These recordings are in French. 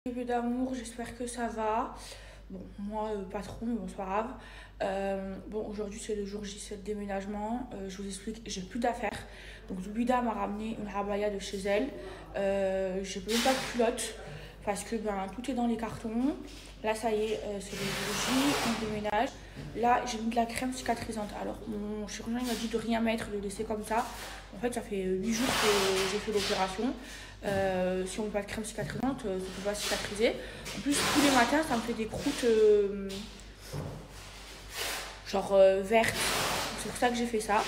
Bébé d'amour, j'espère que ça va. Bon, moi, pas trop, mais bon, c'est pas grave. Bon, aujourd'hui, c'est le jour J, c'est le déménagement. Je vous explique, j'ai plus d'affaires. Donc, Zoubida m'a ramené une rabaya de chez elle. J'ai même pas de culotte parce que ben, tout est dans les cartons. Là, ça y est, c'est le jour J, on déménage. Là, j'ai mis de la crème cicatrisante. Alors, mon chirurgien il m'a dit de rien mettre, de laisser comme ça. En fait, ça fait 8 jours que j'ai fait l'opération. Si on met pas de crème cicatrisante, ça ne peut pas cicatriser. En plus, tous les matins, ça me fait des croûtes vertes. C'est pour ça que j'ai fait ça.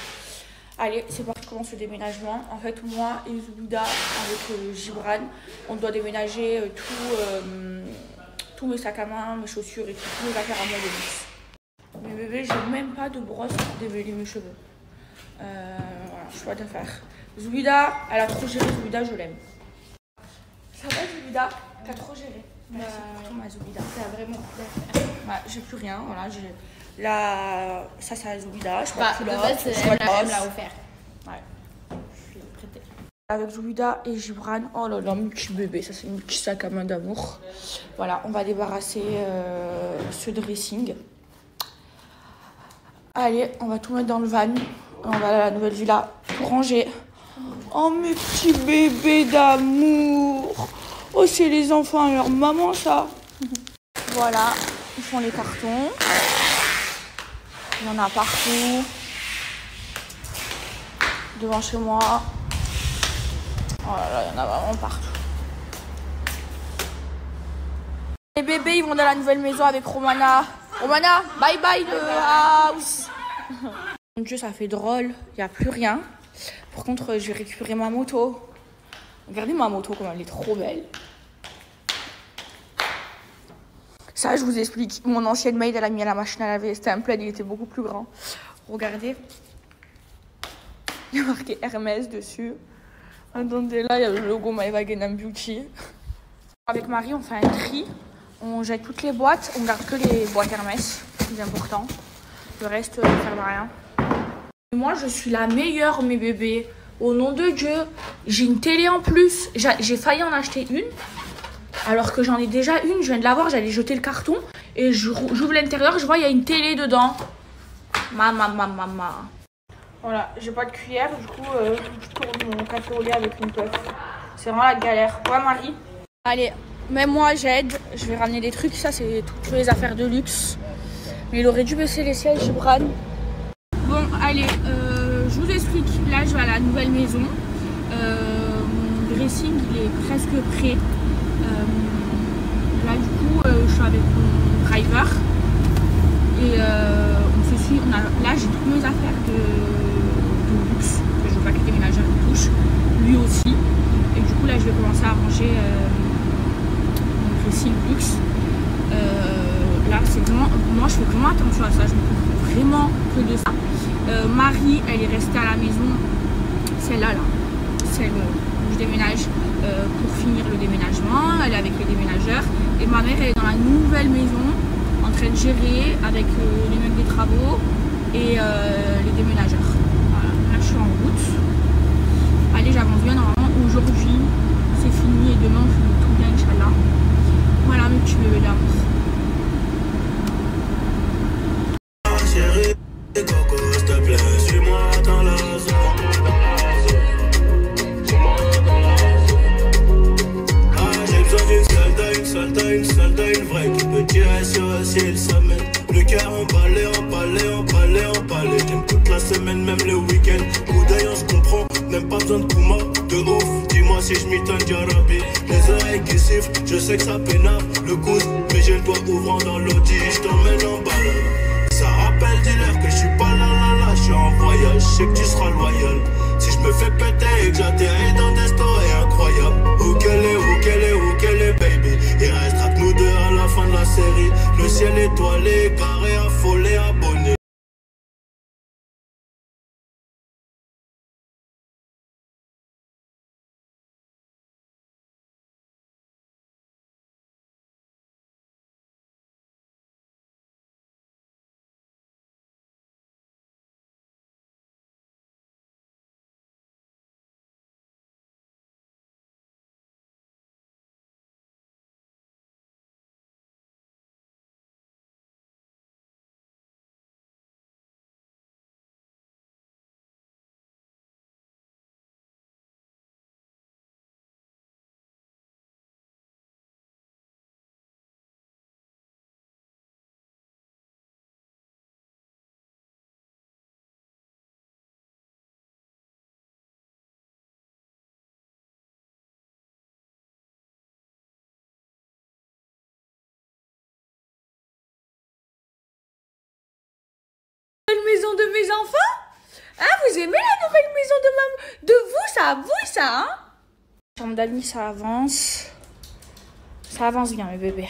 Allez, c'est parti, commence le déménagement. En fait, moi et Zoubida, avec Gibran, on doit déménager tous mes sacs à main, mes chaussures et toutes mes affaires à moi de luxe. Mais bébé, j'ai même pas de brosse pour démêler mes cheveux. Voilà, je suis pas d'affaires. Zoubida, elle a trop géré. Zoubida, je l'aime. Ça va, Zoubida? T'as trop géré. Merci pour ma Zoubida. T'as vraiment plus d'affaires. Ouais, j'ai plus rien. Voilà, là, ça, c'est la Zoubida. Je sais pas de base, elle me l'a offert. Ouais. Je l'ai prêté. Avec Zoubida et Gibran. Oh là là, mon petit bébé. Ça, c'est mon petit sac à main d'amour. Voilà, on va débarrasser ce dressing. Allez, on va tout mettre dans le van. On va à la nouvelle villa pour ranger. Oh, mes petits bébés d'amour. Oh, c'est les enfants à leur maman, ça. Voilà, ils font les cartons. Il y en a partout. Devant chez moi. Oh là là, il y en a vraiment partout. Les bébés, ils vont dans la nouvelle maison avec Romana. Romana, bye bye le house. Mon Dieu, ça fait drôle. Il n'y a plus rien. Par contre, je vais récupérer ma moto. Regardez ma moto, comme elle est trop belle. Ça, je vous explique. Mon ancienne maid, elle a mis à la machine à laver. C'était un plaid, il était beaucoup plus grand. Regardez. Il y a marqué Hermès dessus. Attendez, là, il y a le logo Maeva Genam Beauty. Avec Marie, on fait un tri. On jette toutes les boîtes. On garde que les boîtes Hermès. C'est plus important. Le reste, ça ne sert à rien. Moi, je suis la meilleure, mes bébés. Au nom de Dieu, j'ai une télé en plus. J'ai failli en acheter une. Alors que j'en ai déjà une. Je viens de l'avoir. J'allais jeter le carton. Et j'ouvre l'intérieur. Je vois, il y a une télé dedans. Maman. Voilà, j'ai pas de cuillère. Du coup, je tourne mon café au lait avec une puff. C'est vraiment la galère. Ouais, Marie. Allez, même moi, j'aide. Je vais ramener des trucs. Ça, c'est toutes les affaires de luxe. Mais il aurait dû baisser les sièges, Gibran. Bon, allez, je vous explique. Là, je vais à la nouvelle maison. Mon dressing, il est presque prêt. Là, du coup, je suis avec mon driver. Et on se suit. Là, j'ai toutes mes affaires de luxe. Que je veux pas que les ménagères touchent. Lui aussi. Et du coup, là, je vais commencer à ranger mon dressing luxe. Là, c'est vraiment, moi je fais vraiment attention à ça, je m'occupe vraiment que de ça. Marie, elle est restée à la maison, celle-là, celle où je déménage pour finir le déménagement. Elle est avec les déménageurs. Et ma mère, elle est dans la nouvelle maison, en train de gérer avec les mecs des travaux et les déménageurs. Voilà, là je suis en route. Allez, j'avance bien, normalement aujourd'hui c'est fini et demain on finit tout bien, Inch'Allah. Voilà mes petits bébés d'amour. Coco, s'il te plaît, suis-moi dans la zone. Ah, j'ai besoin d'une soldat, une vraie qui peut tirer sur le ciel, ça mène. Le cœur emballé. J'aime toute la semaine, même le week-end. Coup d'œil, on se comprend, même pas besoin de Kuma, de ouf. Dis-moi si je m'étonne, Jarabi. Les oreilles qui sifflent, je sais que ça pénave le coude, mais j'ai le doigt ouvrant dans l'audi, je t'emmène en balade. Ça rappelle dealer que je suis pas là, je suis en voyage, je sais que tu seras loyal. Si je me fais péter et que j'atterris dans des stories incroyables. Où qu'elle est, baby. Il restera que nous deux à la fin de la série. Le ciel étoilé, carré, affolé, abonné. maison de mes enfants? Hein, vous aimez la nouvelle maison de vous, ça, hein? Chambre d'amis, ça avance. Ça avance bien, mes bébés.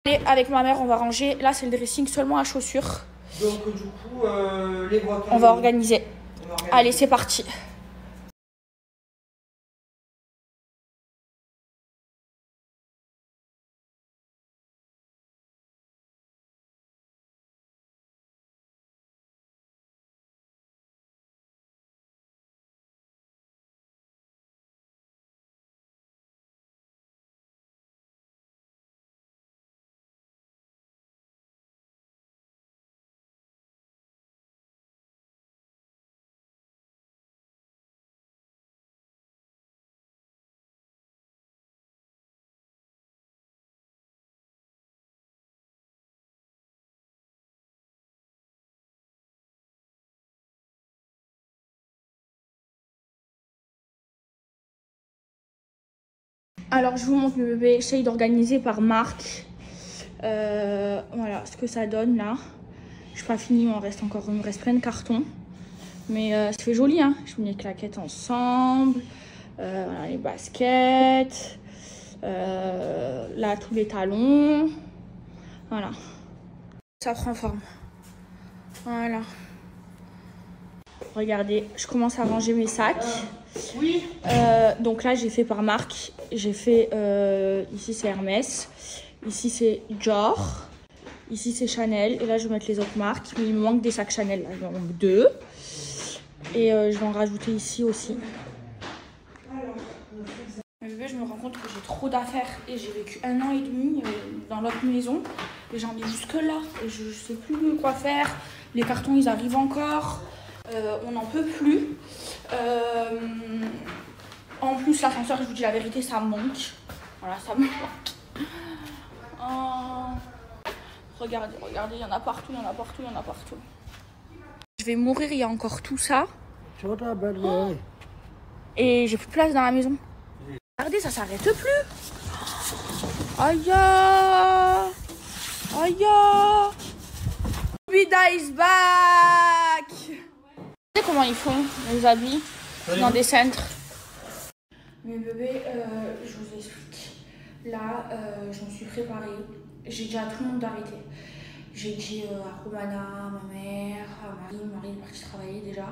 Allez, avec ma mère, on va ranger. Là, c'est le dressing seulement à chaussures. Donc, du coup, les boîtes... On va organiser. Allez, c'est parti. Alors, je vous montre le bébé. J'essaye d'organiser par marque. Voilà ce que ça donne là. Je suis pas finie, il me reste plein de cartons. Mais ça fait joli, hein. Je mets les claquettes ensemble. Voilà, les baskets. Là, tous les talons. Voilà. Ça prend forme. Voilà. Regardez, je commence à ranger mes sacs. Oui. Donc là, j'ai fait par marque. J'ai fait, ici c'est Hermès, ici c'est Dior, ici c'est Chanel. Et là, je vais mettre les autres marques. Mais il me manque des sacs Chanel, là, j'en manque 2. Et je vais en rajouter ici aussi. Mais bébé, je me rends compte que j'ai trop d'affaires. Et j'ai vécu 1 an et demi dans l'autre maison. Et j'en ai jusque là. Et je sais plus quoi faire. Les cartons, ils arrivent encore. On n'en peut plus. En plus, l'ascenseur, je vous dis la vérité, ça me manque. Voilà, ça me manque. Regardez, regardez, il y en a partout, il y en a partout, il y en a partout. Je vais mourir, il y a encore tout ça. Oh. Et j'ai plus de place dans la maison. Regardez, ça s'arrête plus. Aïe, aïe. Bida is back. Vous savez comment ils font, les habits, dans des centres? Mais bébé, je vous explique. Là, je me suis préparée. J'ai dit à tout le monde d'arrêter. J'ai dit à Romana, à ma mère, à Marie est partie travailler déjà,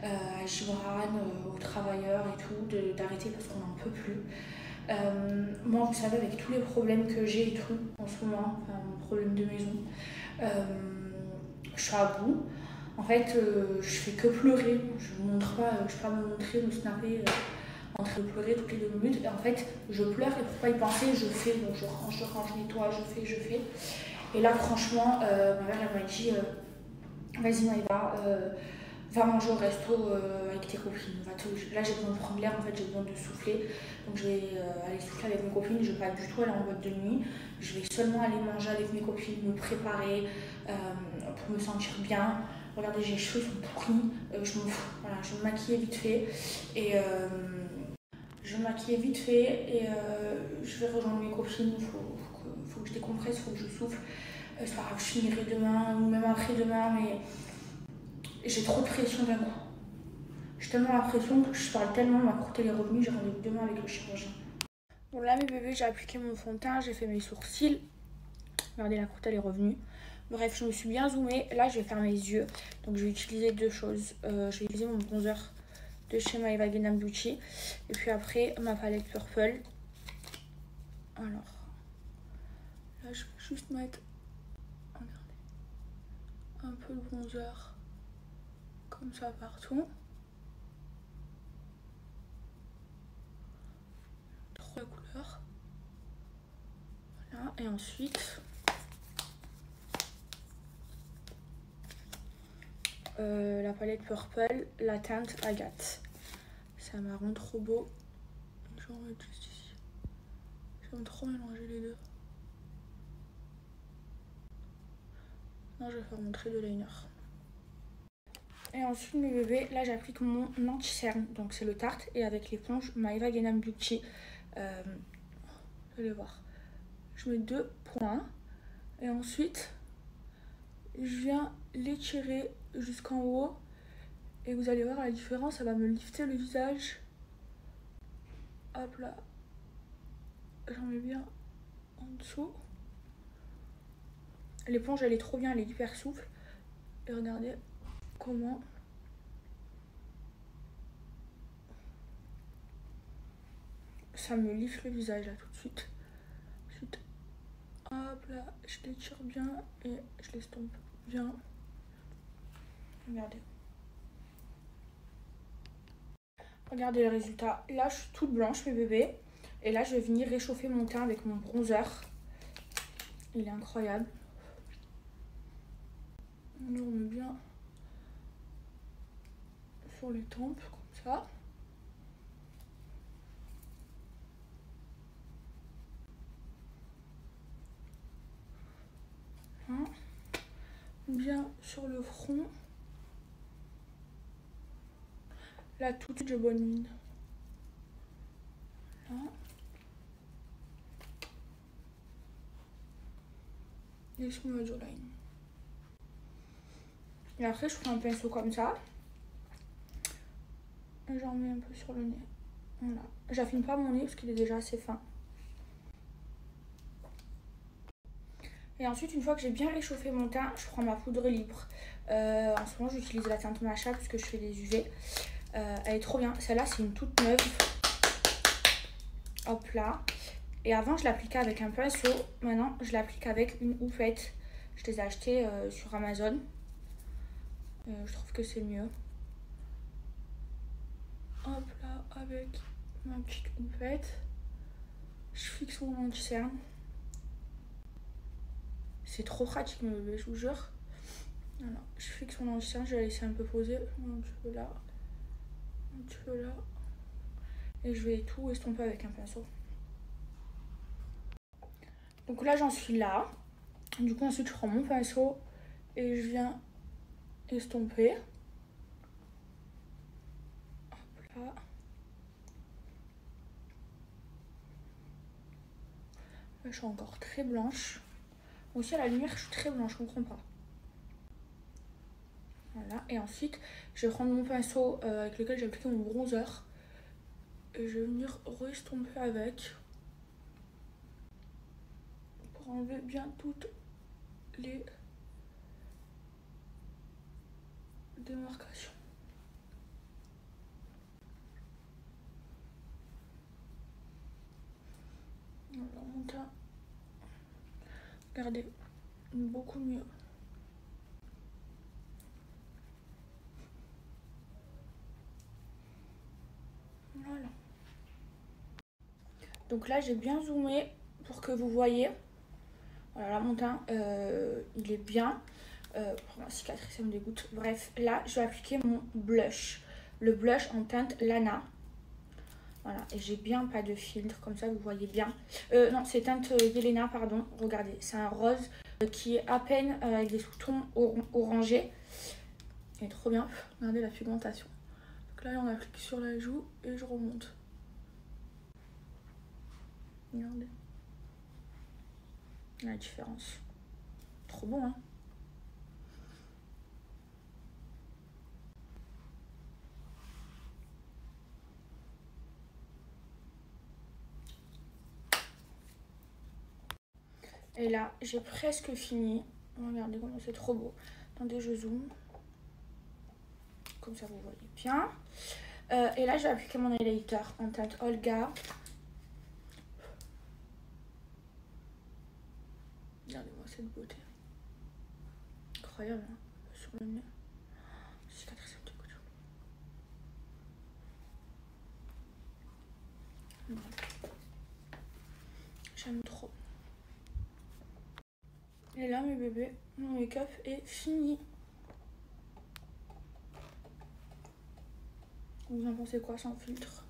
à Gibran, aux travailleurs et tout, d'arrêter parce qu'on n'en peut plus. Moi, vous savez, avec tous les problèmes que j'ai et tout, en ce moment, mon problème de maison, je suis à bout. En fait, je fais que pleurer. Je ne montre pas, je ne peux pas me montrer, me snapper, en train de pleurer toutes les 2 minutes. Et en fait, je pleure et pour pas y penser, je fais. Donc je range, je nettoie, je fais. Et là, franchement, ma mère, elle m'a dit, vas-y Maïva, va manger au resto avec tes copines. Là, j'ai besoin de prendre l'air, en fait, j'ai besoin de souffler. Donc je vais aller souffler avec mes copines. Je ne vais pas du tout aller en boîte de nuit. Je vais seulement aller manger avec mes copines, me préparer pour me sentir bien. Regardez, j'ai les cheveux sont pourris, je me maquille vite fait et je vais rejoindre mes copines. Faut que je décompresse, faut que je souffle. C'est pas grave, je finirai demain ou même après-demain, mais j'ai trop de pression d'un coup. J'ai tellement la pression que je parle tellement, ma courte les revenus, j'ai rendez-vous demain avec le chirurgien. Bon là mes bébés, j'ai appliqué mon fond de teint, j'ai fait mes sourcils. Regardez, la courte elle est revenue. Bref, je me suis bien zoomée. Là, je vais faire mes yeux. Donc, je vais utiliser 2 choses. Je vais utiliser mon bronzer de chez Maeva Guénam Beauty. Et puis après, ma palette Purple. Alors, là, je vais juste mettre, regardez, un peu de bronzer. Comme ça, partout. Trop la couleur. Voilà, et ensuite... la palette Purple, la teinte Agathe. C'est un marron trop beau. Je vais en mettre juste ici. J'aime trop mélanger les deux. Non, je vais faire mon trait de liner. Et ensuite, mes bébés, là j'applique mon anti-cerne. Donc c'est le Tarte et avec l'éponge Maeva Guénam Beauty. Vous allez voir. Je mets 2 points. Et ensuite, je viens l'étirer jusqu'en haut. Et vous allez voir la différence, ça va me lifter le visage. Hop là. J'en mets bien en dessous. L'éponge, elle est trop bien, elle est hyper souple. Et regardez comment... ça me lifte le visage là tout de suite. Ensuite, hop là, je l'étire bien et je l'estompe bien. Regardez. Regardez le résultat. Là, je suis toute blanche, mes bébés. Et là, je vais venir réchauffer mon teint avec mon bronzer. Il est incroyable. On le remet bien sur les tempes, comme ça. Hein. Bien sur le front. Là, tout de suite, j'ai bonne mine. Là. Et smooth line. Et après, je prends un pinceau comme ça. Et j'en mets un peu sur le nez. Voilà. J'affine pas mon nez parce qu'il est déjà assez fin. Et ensuite, une fois que j'ai bien réchauffé mon teint, je prends ma poudre libre. En ce moment, j'utilise la teinte Matcha puisque je fais des UV. Elle est trop bien. Celle-là, c'est une toute neuve. Hop là. Et avant, je l'appliquais avec un pinceau. Maintenant, je l'applique avec une houppette. Je les ai achetées sur Amazon. Je trouve que c'est mieux. Hop là, avec ma petite houppette. Je fixe mon anti-cerne. C'est trop pratique, mes bébés, je vous jure. Voilà, je fixe mon anti-cerne, je vais la laisser un peu poser. Un petit peu là. Un petit peu là. Et je vais tout estomper avec un pinceau. Donc là, j'en suis là. Du coup, ensuite, je prends mon pinceau et je viens estomper. Hop là. Là, je suis encore très blanche. Aussi, à la lumière, je suis très blanche, je comprends pas. Voilà, et ensuite, je vais prendre mon pinceau avec lequel j'ai appliqué mon bronzer. Et je vais venir re-estomper avec. Pour enlever bien toutes les démarcations. Voilà, mon teint. Regardez, beaucoup mieux. Voilà. Donc là, j'ai bien zoomé pour que vous voyez. Voilà, mon teint, il est bien. Pour ma cicatrice, ça me dégoûte. Bref, là, je vais appliquer mon blush. Le blush en teinte Lana. Voilà, et j'ai bien pas de filtre, comme ça, vous voyez bien. Non, c'est teinte Yelena, pardon. Regardez, c'est un rose qui est à peine avec des sous-tons orangés. Il est trop bien. Regardez la pigmentation. Donc là, on applique sur la joue et je remonte. Regardez la différence. Trop bon, hein. Et là, j'ai presque fini. Regardez comment c'est trop beau. Attendez, je zoome. Comme ça, vous voyez bien. Et là, je vais appliquer mon highlighter en teinte Olga. Regardez-moi cette beauté. Incroyable, hein, sur le nez. Cicatrice un petit coup. Voilà. J'aime trop. Et là, mes bébés, mon make-up est fini. Vous en pensez quoi sans filtre?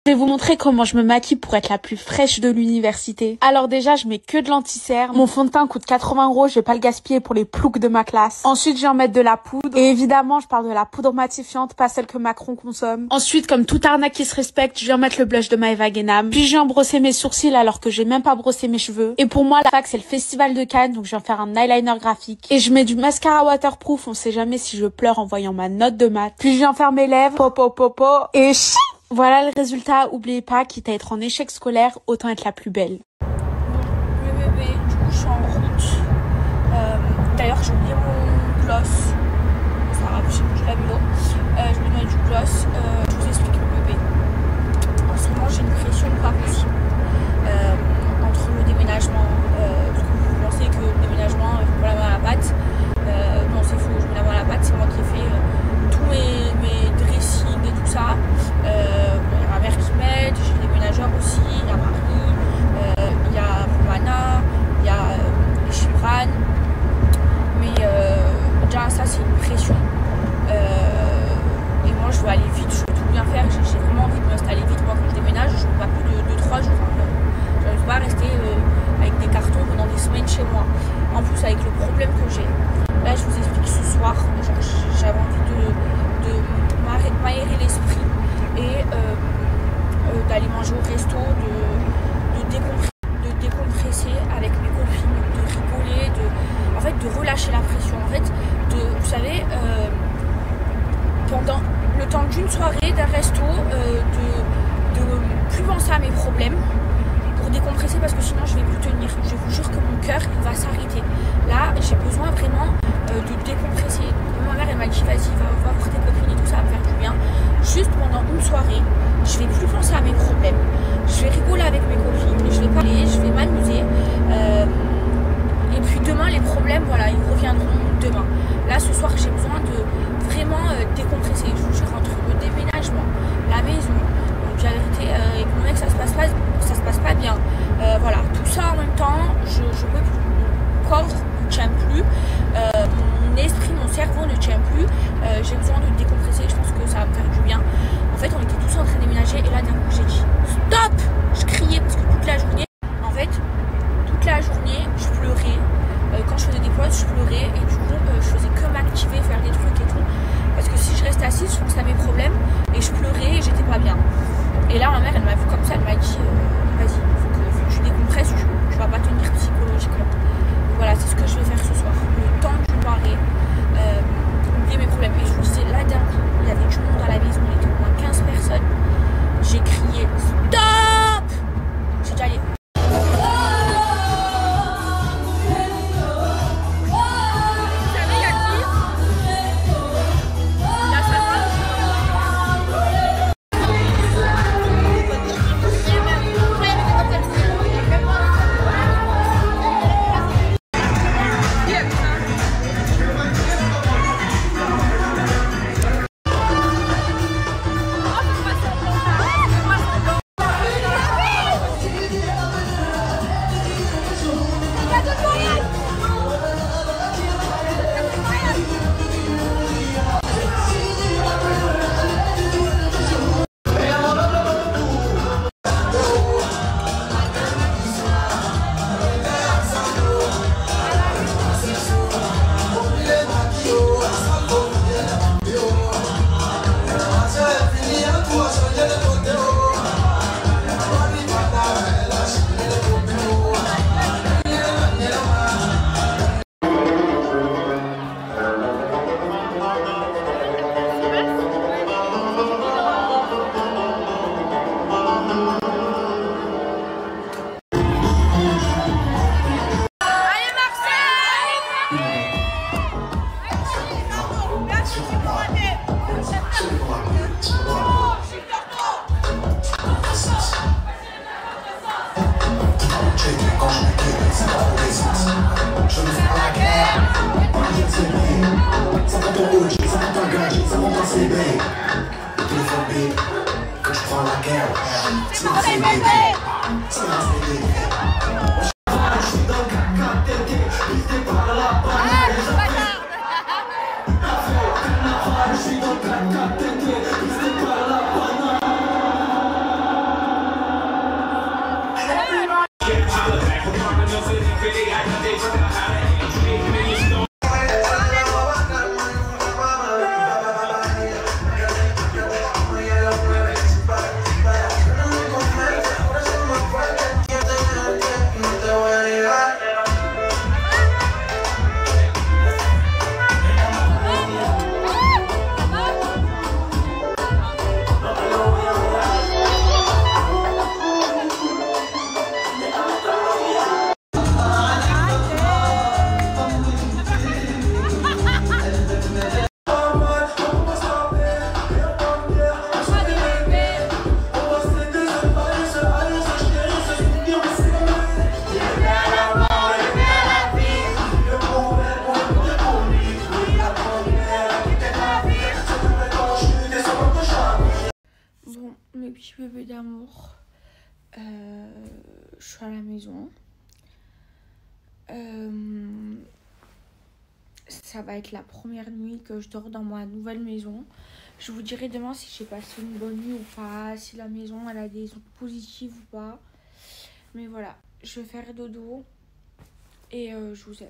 Je vais vous montrer comment je me maquille pour être la plus fraîche de l'université. Alors déjà, je mets que de l'anti-cerne. Mon fond de teint coûte 80 €, je vais pas le gaspiller pour les ploucs de ma classe. Ensuite, je vais en mettre de la poudre. Et évidemment, je parle de la poudre matifiante, pas celle que Macron consomme. Ensuite, comme toute arnaque qui se respecte, je vais en mettre le blush de Maeva Guénam. Puis je vais en brosser mes sourcils alors que j'ai même pas brossé mes cheveux. Et pour moi, la fac, c'est le festival de Cannes, donc je vais en faire un eyeliner graphique. Et je mets du mascara waterproof, on sait jamais si je pleure en voyant ma note de maths. Puis je vais en faire mes lèvres, popo, et voilà le résultat. Oubliez pas, quitte à être en échec scolaire, autant être la plus belle. Le bébé, du coup je suis en route. D'ailleurs j'ai oublié mon gloss. Ça va, j'ai plus la vélo. Je vais mettre du gloss. Je vous explique le bébé. En ce moment j'ai une pression pas possible. Entre le déménagement, parce que vous pensez que le déménagement, je mets la main à la pâte. Non c'est faux, je mets la main à la pâte, c'est moi qui ai fait tous mes dressings et tout ça. Il y a ma mère qui m'aide, j'ai des ménageurs aussi, il y a Marie, il y a Romana, il y a Chibran. Mais déjà ça c'est une pression. Et moi je veux aller vite, je veux tout bien faire, j'ai vraiment envie de m'installer vite. Moi quand je déménage, je ne veux pas plus de 3 jours. Je ne veux pas rester avec des cartons pendant des semaines chez moi. En plus avec le problème que j'ai. Là je vous explique ce soir, j'avais envie de m'aérer l'esprit et d'aller manger au resto, de décompresser avec mes copines, de rigoler, en fait de relâcher la pression. En fait, vous savez, pendant le temps d'une soirée, d'un resto, de plus penser à mes problèmes pour décompresser parce que sinon je vais plus tenir. Je vous jure que mon cœur il va s'arrêter. Là, j'ai besoin vraiment de décompresser. Ma mère elle m'a dit vas-y, va voir tes copines et tout, ça va me faire du bien. Juste pendant une soirée, je vais plus penser à mes problèmes. Je vais rigoler avec mes copines, je vais parler, je vais m'amuser. Et puis demain, les problèmes, voilà, ils reviendront demain. Là, ce soir, j'ai besoin de vraiment décompresser. Je vous jure, entre le déménagement, la maison, donc la vérité, avec mon mec, ça se passe pas bien. Voilà, tout ça en même temps, je peux plus. Mon corps ne tient plus. Mon esprit, mon cerveau ne tient plus. J'ai besoin de décompresser. Je pense que ça va me faire du bien. En fait, on était tous en train de déménager et là, d'un coup, j'ai dit stop. Je criais parce que toute la journée, en fait, je pleurais. Quand je faisais des pauses, je pleurais et du coup, je faisais que m'activer, faire des trucs et tout. Parce que si je reste assise, je pensais à mes problèmes et je pleurais et j'étais pas bien. Et là, ma mère, elle m'a vu comme ça, elle m'a dit vas-y, faut que tu décompresses, tu vas pas tenir psychologiquement. Donc voilà, c'est ce que je vais faire ce soir. Le temps d'une soirée, oublier mes problèmes. Et je vous disais, là d'un coup, il y avait du monde à la maison, il était au moins 15 personnes. J'ai crié stop. J'ai dit allez. bon, mes petits bébés d'amour. Je suis à la maison. Ça va être la première nuit que je dors dans ma nouvelle maison. Je vous dirai demain si j'ai passé une bonne nuit ou pas, si la maison elle a des ondes positives ou pas. Mais voilà, je vais faire dodo et je vous aime.